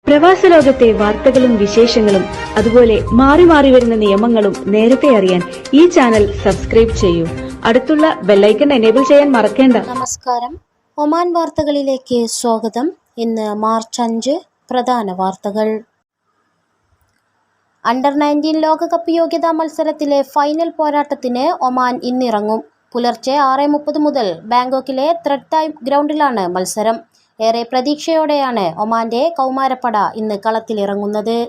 പ്രവാസ ലോകത്തെ വാർത്തകളും വിശേഷങ്ങളും അതുപോലെ മാറി മാറി വരുന്ന നിയമങ്ങളും നേരത്തെ അറിയാൻ ഈ ചാനൽ സബ്സ്ക്രൈബ് ചെയ്യൂ. അടുത്തുള്ള ബെല്ലൈക്കൺ എനേബിൾ ചെയ്യാൻ മറക്കേണ്ട. നമസ്കാരം, ഒമാൻ വാർത്തകളിലേക്ക് സ്വാഗതം. ഇന്ന് മാർച്ച് 5 പ്രധാന വാർത്തകൾ. അണ്ടർ-19 ലോകകപ്പ് യോഗ്യതാ മത്സരത്തിലെ ഫൈനൽ പോരാട്ടത്തിന് ഒമാൻ ഇന്നിറങ്ങും. പുലർച്ചെ 6:30 മുതൽ ബാങ്കോക്കിലെ ത്രെഡ് തായ് ഗ്രൗണ്ടിലാണ് മത്സരം. ഏറെ പ്രതീക്ഷയോടെയാണ് ഒമാന്റെ കൗമാരപ്പട ഇന്ന് കളത്തിലിറങ്ങുന്നത്.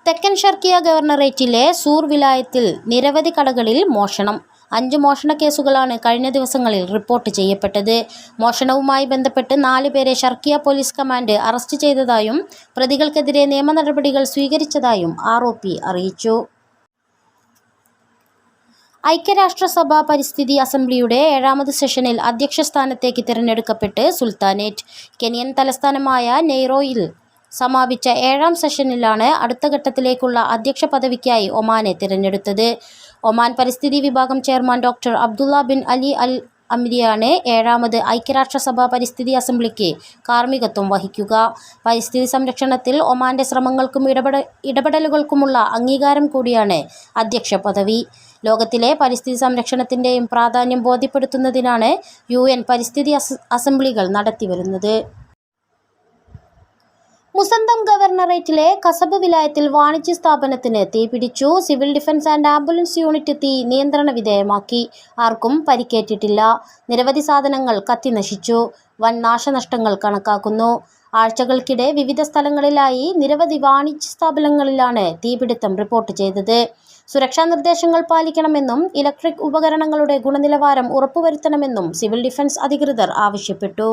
തെക്കൻ ഷർക്കിയ ഗവർണറേറ്റിലെ സൂർ വിലായത്തിൽ നിരവധി കടകളിൽ മോഷണം. 5 മോഷണ കേസുകളാണ് കഴിഞ്ഞ ദിവസങ്ങളിൽ റിപ്പോർട്ട് ചെയ്യപ്പെട്ടത്. മോഷണവുമായി ബന്ധപ്പെട്ട് 4 പേരെ ഷർക്കിയ പോലീസ് കമാൻഡ് അറസ്റ്റ് ചെയ്തതായും പ്രതികൾക്കെതിരെ നിയമ നടപടികൾ സ്വീകരിച്ചതായും ROP അറിയിച്ചു. ഐക്യരാഷ്ട്രസഭ പരിസ്ഥിതി അസംബ്ലിയുടെ 7ാമത് സെഷനിൽ അധ്യക്ഷ സ്ഥാനത്തേക്ക് തിരഞ്ഞെടുക്കപ്പെട്ട് സുൽത്താനേറ്റ്. കെനിയൻ തലസ്ഥാനമായ നെയ്റോയിൽ സമാപിച്ച 7ാം സെഷനിലാണ് അടുത്ത ഘട്ടത്തിലേക്കുള്ള അധ്യക്ഷ പദവിക്കായി ഒമാനെ തിരഞ്ഞെടുത്തത്. ഒമാൻ പരിസ്ഥിതി വിഭാഗം chairman doctor Abdullah bin Ali al അമിരിയാണ് 7ാമത് ഐക്യരാഷ്ട്രസഭ പരിസ്ഥിതി അസംബ്ലിക്ക് കാർമ്മികത്വം വഹിക്കുക. പരിസ്ഥിതി സംരക്ഷണത്തിൽ ഒമാന്റെ ശ്രമങ്ങൾക്കും ഇടപെടലുകൾക്കുമുള്ള അംഗീകാരം കൂടിയാണ് അധ്യക്ഷ പദവി. ലോകത്തിലെ പരിസ്ഥിതി സംരക്ഷണത്തിൻ്റെയും പ്രാധാന്യം ബോധ്യപ്പെടുത്തുന്നതിനാണ് UN പരിസ്ഥിതി അസംബ്ലികൾ നടത്തിവരുന്നത്. മുസന്തം ഗവർണറേറ്റിലെ കസബ് വിലായത്തിൽ വാണിജ്യ സ്ഥാപനത്തിന് തീപിടിച്ചു. Civil defence and ambulance unit തീ നിയന്ത്രണ വിധേയമാക്കി. ആർക്കും പരിക്കേറ്റിട്ടില്ല. നിരവധി സാധനങ്ങൾ കത്തിനശിച്ചു. വൻ നാശനഷ്ടങ്ങൾ കണക്കാക്കുന്നു. ആഴ്ചകൾക്കിടെ വിവിധ സ്ഥലങ്ങളിലായി നിരവധി വാണിജ്യ സ്ഥാപനങ്ങളിലാണ് തീപിടുത്തം റിപ്പോർട്ട് ചെയ്തത്. സുരക്ഷാ നിർദ്ദേശങ്ങൾ പാലിക്കണമെന്നും ഇലക്ട്രിക് ഉപകരണങ്ങളുടെ ഗുണനിലവാരം ഉറപ്പുവരുത്തണമെന്നും സിവിൽ ഡിഫൻസ് അധികൃതർ ആവശ്യപ്പെട്ടു.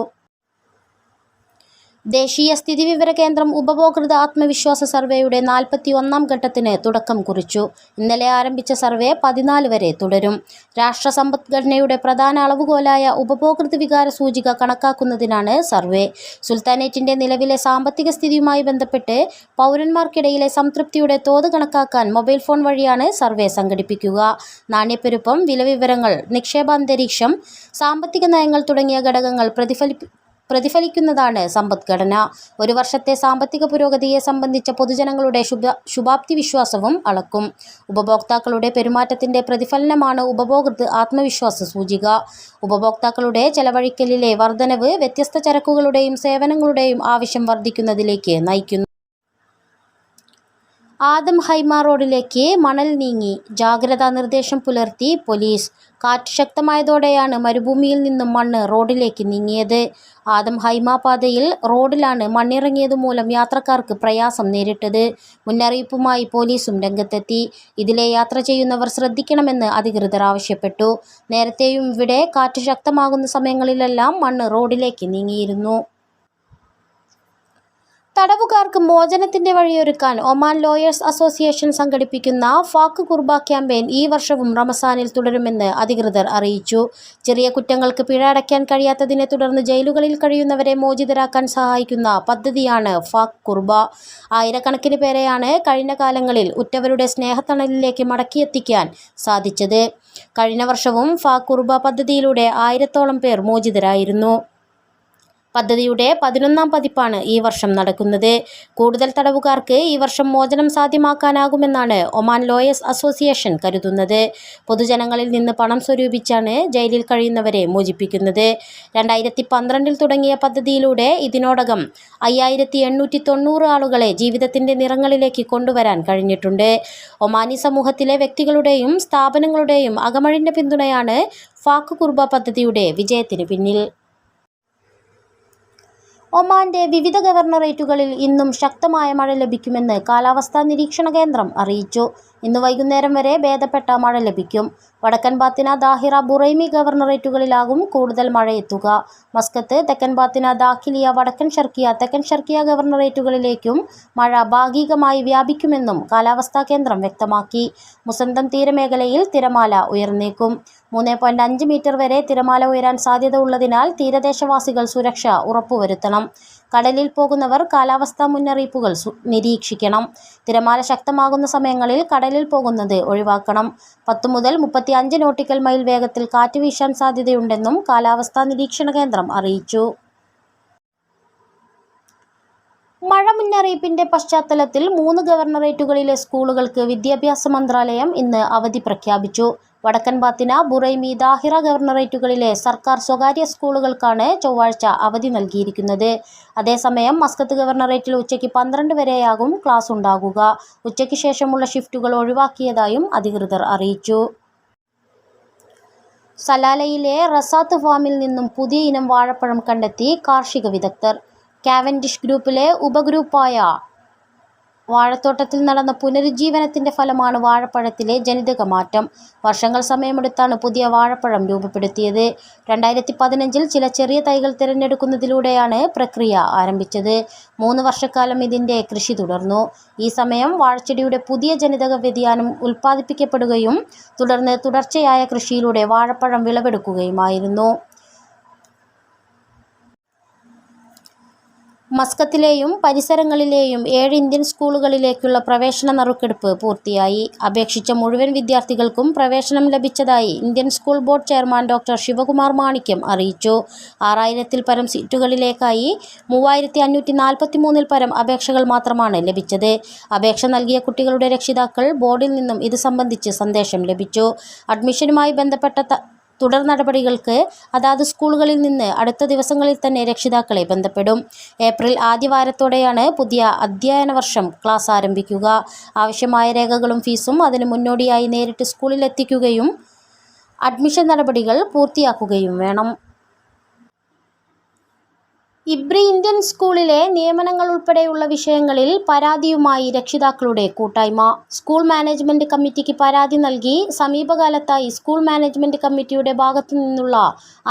ദേശീയ സ്ഥിതിവിവര കേന്ദ്രം ഉപഭോക്തൃ ആത്മവിശ്വാസ സർവേയുടെ 41ാം ഘട്ടത്തിന് തുടക്കം കുറിച്ചു. ഇന്നലെ ആരംഭിച്ച സർവേ 14 വരെ തുടരും. രാഷ്ട്ര സമ്പദ്ഘടനയുടെ പ്രധാന അളവുകോലായ ഉപഭോക്തൃ വികാര സൂചിക കണക്കാക്കുന്നതിനാണ് സർവേ. സുൽത്താനേറ്റിന്റെ നിലവിലെ സാമ്പത്തിക സ്ഥിതിയുമായി ബന്ധപ്പെട്ട് പൗരന്മാർക്കിടയിലെ സംതൃപ്തിയുടെ തോത് കണക്കാക്കാൻ മൊബൈൽ ഫോൺ വഴിയാണ് സർവേ സംഘടിപ്പിക്കുക. നാണ്യപ്പെരുപ്പം, വിലവിവരങ്ങൾ, നിക്ഷേപാന്തരീക്ഷം, സാമ്പത്തിക നയങ്ങൾ തുടങ്ങിയ ഘടകങ്ങൾ പ്രതിഫലിക്കുന്നതാണ് സമ്പദ്ഘടന. ഒരു വർഷത്തെ സാമ്പത്തിക പുരോഗതിയെ സംബന്ധിച്ച പൊതുജനങ്ങളുടെ ശുഭാപ്തി വിശ്വാസവും അളക്കും. ഉപഭോക്താക്കളുടെ പെരുമാറ്റത്തിന്റെ പ്രതിഫലനമാണ് ഉപഭോക്തൃ ആത്മവിശ്വാസ സൂചിക. ഉപഭോക്താക്കളുടെ ചെലവഴിക്കലിലെ വർധനവ് വ്യത്യസ്ത ചരക്കുകളുടെയും സേവനങ്ങളുടെയും ആവശ്യം വർദ്ധിക്കുന്നതിലേക്ക് നയിക്കുന്നു. ആദം ഹൈമ റോഡിലേക്ക് മണൽ നീങ്ങി. ജാഗ്രതാ നിർദ്ദേശം പുലർത്തി പോലീസ്. കാറ്റ് ശക്തമായതോടെയാണ് മരുഭൂമിയിൽ നിന്നും മണ്ണ് റോഡിലേക്ക് നീങ്ങിയത്. ആദം ഹൈമ പാതയിൽ റോഡിലാണ് മണ്ണിറങ്ങിയതുമൂലം യാത്രക്കാർക്ക് പ്രയാസം നേരിട്ടത്. മുന്നറിയിപ്പുമായി പോലീസും രംഗത്തെത്തി. ഇതിലെ യാത്ര ചെയ്യുന്നവർ ശ്രദ്ധിക്കണമെന്ന് അധികൃതർ ആവശ്യപ്പെട്ടു. നേരത്തെയും ഇവിടെ കാറ്റ് ശക്തമാകുന്ന സമയങ്ങളിലെല്ലാം മണ്ണ് റോഡിലേക്ക് നീങ്ങിയിരുന്നു. തടവുകാർക്ക് മോചനത്തിന്റെ വഴിയൊരുക്കാൻ ഒമാൻ ലോയേഴ്സ് അസോസിയേഷൻ സംഘടിപ്പിക്കുന്ന ഫാക്ക് കുർബ ക്യാമ്പയിൻ ഈ വർഷവും റമസാനിൽ തുടരുമെന്ന് അധികൃതർ അറിയിച്ചു. ചെറിയ കുറ്റങ്ങൾക്ക് പിഴ അടയ്ക്കാൻ കഴിയാത്തതിനെ തുടർന്ന് ജയിലുകളിൽ കഴിയുന്നവരെ മോചിതരാക്കാൻ സഹായിക്കുന്ന പദ്ധതിയാണ് ഫാക്ക് കുർബ. ആയിരക്കണക്കിന് പേരെയാണ് കഴിഞ്ഞ കാലങ്ങളിൽ ഉറ്റവരുടെ സ്നേഹത്തണലിലേക്ക് മടക്കിയെത്തിക്കാൻ സാധിച്ചത്. കഴിഞ്ഞ വർഷവും ഫാക്ക് കുർബ പദ്ധതിയിലൂടെ 1000ഓളം പേർ മോചിതരായിരുന്നു. പദ്ധതിയുടെ 11ാം പതിപ്പാണ് ഈ വർഷം നടക്കുന്നത്. കൂടുതൽ തടവുകാർക്ക് ഈ വർഷം മോചനം സാധ്യമാക്കാനാകുമെന്നാണ് ഒമാൻ ലോയേഴ്സ് അസോസിയേഷൻ കരുതുന്നത്. പൊതുജനങ്ങളിൽ നിന്ന് പണം സ്വരൂപിച്ചാണ് ജയിലിൽ കഴിയുന്നവരെ മോചിപ്പിക്കുന്നത്. 2012 തുടങ്ങിയ പദ്ധതിയിലൂടെ ഇതിനോടകം 5890 ആളുകളെ ജീവിതത്തിന്റെ നിറങ്ങളിലേക്ക് കൊണ്ടുവരാൻ കഴിഞ്ഞിട്ടുണ്ട്. ഒമാനി സമൂഹത്തിലെ വ്യക്തികളുടെയും സ്ഥാപനങ്ങളുടെയും അകമഴിഞ്ഞ പിന്തുണയാണ് ഫാക്ക് കുർബ പദ്ധതിയുടെ വിജയത്തിന് പിന്നിൽ. ഒമാന്റെ വിവിധ ഗവർണറേറ്റുകളിൽ ഇന്നും ശക്തമായ മഴ ലഭിക്കുമെന്ന് കാലാവസ്ഥാ നിരീക്ഷണ കേന്ദ്രം അറിയിച്ചു. ഇന്ന് വൈകുന്നേരം വരെ ഭേദപ്പെട്ട മഴ ലഭിക്കും. വടക്കൻ ബാത്തിന, ദാഹിറ, ബുറൈമി ഗവർണറേറ്റുകളിലാകും കൂടുതൽ മഴയെത്തുക. മസ്കത്ത്, തെക്കൻ ബാത്തിന, ദാഖിലിയ, വടക്കൻ ഷർക്കിയ, തെക്കൻ ഷർക്കിയ ഗവർണറേറ്റുകളിലേക്കും മഴ ഭാഗികമായി വ്യാപിക്കുമെന്നും കാലാവസ്ഥാ കേന്ദ്രം വ്യക്തമാക്കി. മുസന്തം തീരമേഖലയിൽ തിരമാല ഉയർന്നേക്കും. 3.5 മീറ്റർ വരെ തിരമാല ഉയരാൻ സാധ്യത ഉള്ളതിനാൽ തീരദേശവാസികൾ സുരക്ഷ ഉറപ്പുവരുത്തണം. കടലിൽ പോകുന്നവർ കാലാവസ്ഥാ മുന്നറിയിപ്പുകൾ നിരീക്ഷിക്കണം. തിരമാല ശക്തമാകുന്ന സമയങ്ങളിൽ കടലിൽ പോകുന്നത് ഒഴിവാക്കണം. 10 മുതൽ 35 നോട്ടിക്കൽ മൈൽ വേഗത്തിൽ കാറ്റ് വീശാൻ സാധ്യതയുണ്ടെന്നും കാലാവസ്ഥാ നിരീക്ഷണ കേന്ദ്രം അറിയിച്ചു. മഴ മുന്നറിയിപ്പിന്റെ പശ്ചാത്തലത്തിൽ 3 ഗവർണറേറ്റുകളിലെ സ്കൂളുകൾക്ക് വിദ്യാഭ്യാസ മന്ത്രാലയം ഇന്ന് അവധി പ്രഖ്യാപിച്ചു. വടക്കൻ ബാത്തിന, ബുറൈമി, ദാഹിറ ഗവർണറേറ്റുകളിലെ സർക്കാർ സ്വകാര്യ സ്കൂളുകൾക്കാണ് ചൊവ്വാഴ്ച അവധി നൽകിയിരിക്കുന്നത്. അതേസമയം മസ്കത്ത് ഗവർണറേറ്റിൽ ഉച്ചയ്ക്ക് 12 വരെയാകും ക്ലാസ് ഉണ്ടാകുക. ഉച്ചയ്ക്ക് ശേഷമുള്ള ഷിഫ്റ്റുകൾ ഒഴിവാക്കിയതായും അധികൃതർ അറിയിച്ചു. സലാലയിലെ റസാത്ത് ഫാമിൽ നിന്നും പുതിയ ഇനം വാഴപ്പഴം കണ്ടെത്തി കാർഷിക വിദഗ്ധർ. കാവൻഡിഷ് ഗ്രൂപ്പിലെ ഉപഗ്രൂപ്പായ വാഴത്തോട്ടത്തിൽ നടന്ന പുനരുജ്ജീവനത്തിന്റെ ഫലമാണ് വാഴപ്പഴത്തിലെ ജനിതക മാറ്റം. വർഷങ്ങൾ സമയമെടുത്താണ് പുതിയ വാഴപ്പഴം രൂപപ്പെടുത്തിയത്. 2015 ചില ചെറിയ തൈകൾ തിരഞ്ഞെടുക്കുന്നതിലൂടെയാണ് പ്രക്രിയ ആരംഭിച്ചത്. 3 വർഷക്കാലം ഇതിന്റെ കൃഷി തുടർന്നു. ഈ സമയം വാഴച്ചെടിയുടെ പുതിയ ജനിതക വ്യതിയാനം ഉൽപ്പാദിപ്പിക്കപ്പെടുകയും തുടർന്ന് തുടർച്ചയായ കൃഷിയിലൂടെ വാഴപ്പഴം വിളവെടുക്കുകയുമായിരുന്നു. മസ്കത്തിലെയും പരിസരങ്ങളിലെയും 7 ഇന്ത്യൻ സ്കൂളുകളിലേക്കുള്ള പ്രവേശന നറുക്കെടുപ്പ് പൂർത്തിയായി. അപേക്ഷിച്ച മുഴുവൻ വിദ്യാർത്ഥികൾക്കും പ്രവേശനം ലഭിച്ചതായി Indian school board chairman doctor Sivakumar Manickam അറിയിച്ചു. 6000-ൽ പരം സീറ്റുകളിലേക്കായി 3543-ൽ പരം അപേക്ഷകൾ മാത്രമാണ് ലഭിച്ചത്. അപേക്ഷ നൽകിയ കുട്ടികളുടെ രക്ഷിതാക്കൾ ബോർഡിൽ നിന്നും ഇത് സംബന്ധിച്ച് സന്ദേശം ലഭിച്ചു. അഡ്മിഷനുമായി ബന്ധപ്പെട്ട തുടർ നടപടികൾക്ക് അതാത് സ്കൂളുകളിൽ നിന്ന് അടുത്ത ദിവസങ്ങളിൽ തന്നെ രക്ഷിതാക്കളെ ബന്ധപ്പെടും. ഏപ്രിൽ ആദ്യവാരത്തോടെയാണ് പുതിയ അധ്യയന വർഷം ക്ലാസ് ആരംഭിക്കുക. ആവശ്യമായ രേഖകളും ഫീസും അതിന് മുന്നോടിയായി നേരിട്ട് സ്കൂളിൽ എത്തിക്കുകയും അഡ്മിഷൻ നടപടികൾ പൂർത്തിയാക്കുകയും വേണം. ഇബ്രി ഇന്ത്യൻ സ്കൂളിലെ നിയമനങ്ങൾ ഉൾപ്പെടെയുള്ള വിഷയങ്ങളിൽ പരാതിയുമായി രക്ഷിതാക്കളുടെ കൂട്ടായ്മ. സ്കൂൾ മാനേജ്മെന്റ് കമ്മിറ്റിക്ക് പരാതി നൽകി സമീപകാലത്തായി സ്കൂൾ മാനേജ്മെന്റ് കമ്മിറ്റിയുടെ ഭാഗത്തു നിന്നുള്ള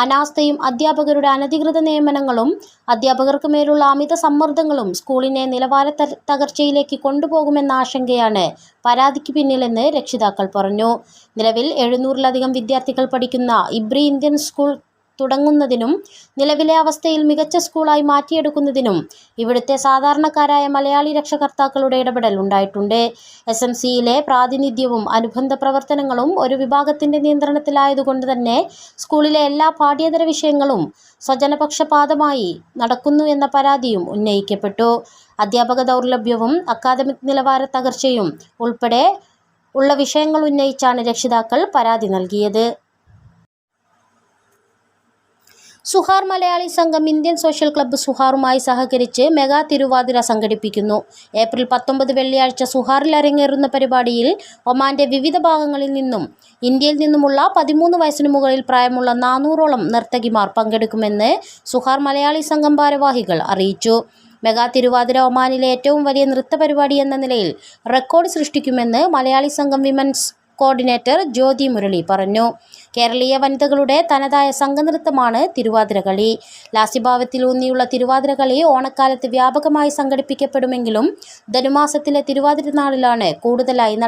അനാസ്ഥയും അധ്യാപകരുടെ അനധികൃത നിയമനങ്ങളും അധ്യാപകർക്ക് മേലുള്ള അമിത സമ്മർദ്ദങ്ങളും സ്കൂളിനെ നിലവാര തകർച്ചയിലേക്ക് കൊണ്ടുപോകുമെന്ന ആശങ്കയാണ് പരാതിക്ക് പിന്നിലെന്ന് രക്ഷിതാക്കൾ പറഞ്ഞു. നിലവിൽ 700-ലധികം വിദ്യാർത്ഥികൾ പഠിക്കുന്ന ഇബ്രി ഇന്ത്യൻ സ്കൂൾ തുടങ്ങുന്നതിനും നിലവിലെ അവസ്ഥയിൽ മികച്ച സ്കൂളായി മാറ്റിയെടുക്കുന്നതിനും ഇവിടുത്തെ സാധാരണക്കാരായ മലയാളി രക്ഷകർത്താക്കളുടെ ഇടപെടൽ ഉണ്ടായിട്ടുണ്ട്. SMCയിലെ പ്രാതിനിധ്യവും അനുബന്ധ പ്രവർത്തനങ്ങളും ഒരു വിഭാഗത്തിന്റെ നിയന്ത്രണത്തിലായതുകൊണ്ട് തന്നെ സ്കൂളിലെ എല്ലാ പാഠ്യേതര വിഷയങ്ങളും സ്വജനപക്ഷപാതമായി നടക്കുന്നു എന്ന പരാതിയും ഉന്നയിക്കപ്പെട്ടു. അധ്യാപക ദൗർലഭ്യവും അക്കാദമിക് നിലവാര തകർച്ചയും ഉൾപ്പെടെ ഉള്ള വിഷയങ്ങൾ ഉന്നയിച്ചാണ് രക്ഷിതാക്കൾ പരാതി നൽകിയത്. സുഹാർ മലയാളി സംഘം ഇന്ത്യൻ സോഷ്യൽ ക്ലബ്ബ് സുഹാറുമായി സഹകരിച്ച് മെഗാ തിരുവാതിര സംഘടിപ്പിക്കുന്നു. ഏപ്രിൽ 19 വെള്ളിയാഴ്ച സുഹാറിൽ അരങ്ങേറുന്ന പരിപാടിയിൽ ഒമാന്റെ വിവിധ ഭാഗങ്ങളിൽ നിന്നും ഇന്ത്യയിൽ നിന്നുമുള്ള 13 വയസ്സിന് മുകളിൽ പ്രായമുള്ള 400ഓളം നർത്തകിമാർ പങ്കെടുക്കുമെന്ന് സുഹാർ മലയാളി സംഘം ഭാരവാഹികൾ അറിയിച്ചു. മെഗാ തിരുവാതിര ഒമാനിലെ ഏറ്റവും വലിയ നൃത്ത പരിപാടി എന്ന നിലയിൽ റെക്കോർഡ് സൃഷ്ടിക്കുമെന്ന് മലയാളി സംഘം വിമൻസ് കോർഡിനേറ്റർ ജ്യോതി മുരളി പറഞ്ഞു. കേരളീയ വനിതകളുടെ തനതായ സംഘനൃത്തമാണ് തിരുവാതിരകളി. ലാസ്യഭാവത്തിലൂന്നിയുള്ള തിരുവാതിരകളി ഓണക്കാലത്ത് വ്യാപകമായി സംഘടിപ്പിക്കപ്പെടുമെങ്കിലും ധനുമാസത്തിലെ തിരുവാതിര നാളിലാണ് കൂടുതലായി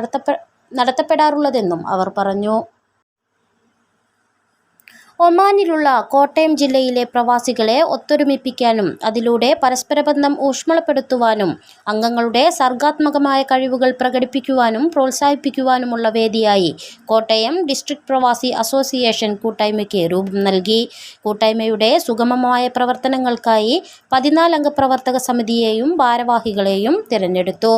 നടത്തപ്പെടാറുള്ളതെന്നും അവർ പറഞ്ഞു. ഒമാനിലുള്ള കോട്ടയം ജില്ലയിലെ പ്രവാസികളെ ഒത്തൊരുമിപ്പിക്കാനും അതിലൂടെ പരസ്പരബന്ധം ഊഷ്മളപ്പെടുത്തുവാനും അംഗങ്ങളുടെ സർഗാത്മകമായ കഴിവുകൾ പ്രകടിപ്പിക്കുവാനും പ്രോത്സാഹിപ്പിക്കുവാനുമുള്ള വേദിയായി കോട്ടയം ഡിസ്ട്രിക്ട് പ്രവാസി അസോസിയേഷൻ കൂട്ടായ്മയ്ക്ക് രൂപം നൽകി. കൂട്ടായ്മയുടെ സുഗമമായ പ്രവർത്തനങ്ങൾക്കായി 14-അംഗ പ്രവർത്തക സമിതിയെയും ഭാരവാഹികളെയും തിരഞ്ഞെടുത്തു.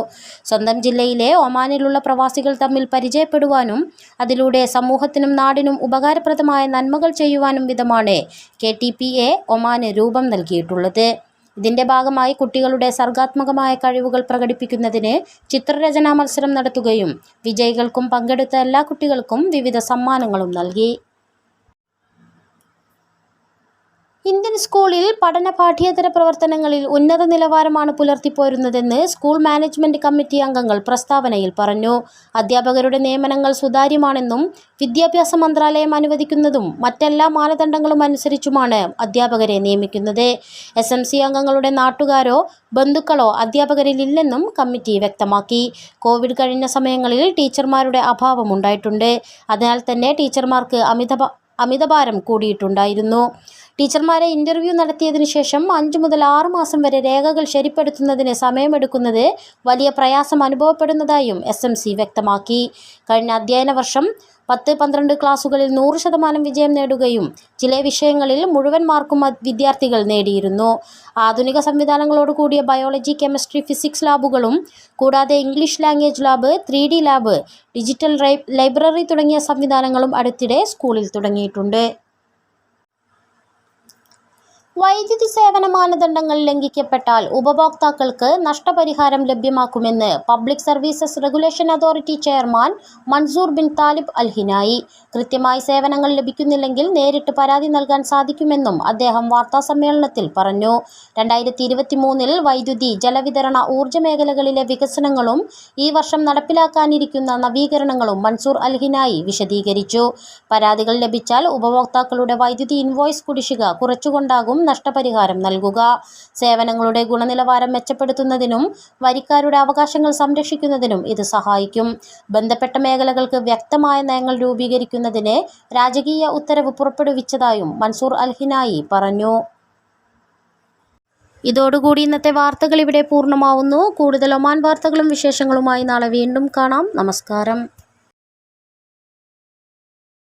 സ്വന്തം ജില്ലയിലെ ഒമാനിലുള്ള പ്രവാസികൾ തമ്മിൽ പരിചയപ്പെടുവാനും അതിലൂടെ സമൂഹത്തിനും നാടിനും ഉപകാരപ്രദമായ നന്മകൾ ചെയ്യുവാനും വിധമാണ് KTPA ഒമാന് രൂപം നൽകിയിട്ടുള്ളത്. ഇതിന്റെ ഭാഗമായി കുട്ടികളുടെ സർഗാത്മകമായ കഴിവുകൾ പ്രകടിപ്പിക്കുന്നതിന് ചിത്രരചനാ മത്സരം നടത്തുകയും വിജയികൾക്കും പങ്കെടുത്ത എല്ലാ കുട്ടികൾക്കും വിവിധ സമ്മാനങ്ങളും നൽകി. ഇന്ത്യൻ സ്കൂളിൽ പഠന പാഠ്യേതര പ്രവർത്തനങ്ങളിൽ ഉന്നത നിലവാരമാണ് പുലർത്തിപ്പോരുന്നതെന്ന് സ്കൂൾ മാനേജ്മെന്റ് കമ്മിറ്റി അംഗങ്ങൾ പ്രസ്താവനയിൽ പറഞ്ഞു. അധ്യാപകരുടെ നിയമനങ്ങൾ സുതാര്യമാണെന്നും വിദ്യാഭ്യാസ മന്ത്രാലയം അനുവദിക്കുന്നതും മറ്റെല്ലാ മാനദണ്ഡങ്ങളും അനുസരിച്ചുമാണ് അധ്യാപകരെ നിയമിക്കുന്നത്. SMC അംഗങ്ങളുടെ നാട്ടുകാരോ ബന്ധുക്കളോ അധ്യാപകരിലില്ലെന്നും കമ്മിറ്റി വ്യക്തമാക്കി. കോവിഡ് കഴിഞ്ഞ സമയങ്ങളിൽ ടീച്ചർമാരുടെ അഭാവമുണ്ടായിട്ടുണ്ട്. അതിനാൽ തന്നെ ടീച്ചർമാർക്ക് അമിതഭാരം കൂടിയിട്ടുണ്ടായിരുന്നു. ടീച്ചർമാരെ ഇന്റർവ്യൂ നടത്തിയതിനു ശേഷം 5 മുതൽ 6 മാസം വരെ രേഖകൾ ശരിപ്പെടുത്തുന്നതിന് സമയമെടുക്കുന്നത് വലിയ പ്രയാസം അനുഭവപ്പെടുന്നതായും SMC വ്യക്തമാക്കി. കഴിഞ്ഞ അധ്യയന വർഷം 10-12 ക്ലാസുകളിൽ 100% വിജയം നേടുകയും ചില വിഷയങ്ങളിൽ മുഴുവൻ മാർക്കും വിദ്യാർത്ഥികൾ നേടിയിരുന്നു. ആധുനിക സംവിധാനങ്ങളോട് കൂടിയ ബയോളജി, കെമിസ്ട്രി, ഫിസിക്സ് ലാബുകളും കൂടാതെ English language lab, 3D lab, digital library തുടങ്ങിയ സംവിധാനങ്ങളും അടുത്തിടെ സ്കൂളിൽ തുടങ്ങിയിട്ടുണ്ട്. വൈദ്യുതി സേവന മാനദണ്ഡങ്ങൾ ലംഘിക്കപ്പെട്ടാൽ ഉപഭോക്താക്കൾക്ക് നഷ്ടപരിഹാരം ലഭ്യമാക്കുമെന്ന് public services regulation authority chairman Mansoor bin Talib al Hinai. കൃത്യമായി സേവനങ്ങൾ ലഭിക്കുന്നില്ലെങ്കിൽ നേരിട്ട് പരാതി നൽകാൻ സാധിക്കുമെന്നും അദ്ദേഹം വാർത്താസമ്മേളനത്തിൽ പറഞ്ഞു. 2023 വൈദ്യുതി, ജലവിതരണ, ഊർജ്ജ മേഖലകളിലെ വികസനങ്ങളും ഈ വർഷം നടപ്പിലാക്കാനിരിക്കുന്ന നവീകരണങ്ങളും മൻസൂർ അൽ ഹിനായി വിശദീകരിച്ചു. പരാതികൾ ലഭിച്ചാൽ ഉപഭോക്താക്കളുടെ വൈദ്യുതി ഇൻവോയ്സ് കുടിശ്ശിക കുറച്ചുകൊണ്ടാകും നഷ്ടപരിഹാരം നൽകുക. സേവനങ്ങളുടെ ഗുണനിലവാരം മെച്ചപ്പെടുത്തുന്നതിനും വരിക്കാരുടെ അവകാശങ്ങൾ സംരക്ഷിക്കുന്നതിനും ഇത് സഹായിക്കും. ബന്ധപ്പെട്ട മേഖലകൾക്ക് വ്യക്തമായ നയങ്ങൾ രൂപീകരിക്കുന്നതിന് രാജകീയ ഉത്തരവ് പുറപ്പെടുവിച്ചതായും മൻസൂർ അൽ ഹിനായി പറഞ്ഞു. ഇതോടുകൂടി ഇന്നത്തെ വാർത്തകൾ ഇവിടെ പൂർണ്ണമാവുന്നു. കൂടുതൽ ഒമാൻ വാർത്തകളും വിശേഷങ്ങളുമായി നാളെ വീണ്ടും കാണാം. നമസ്കാരം.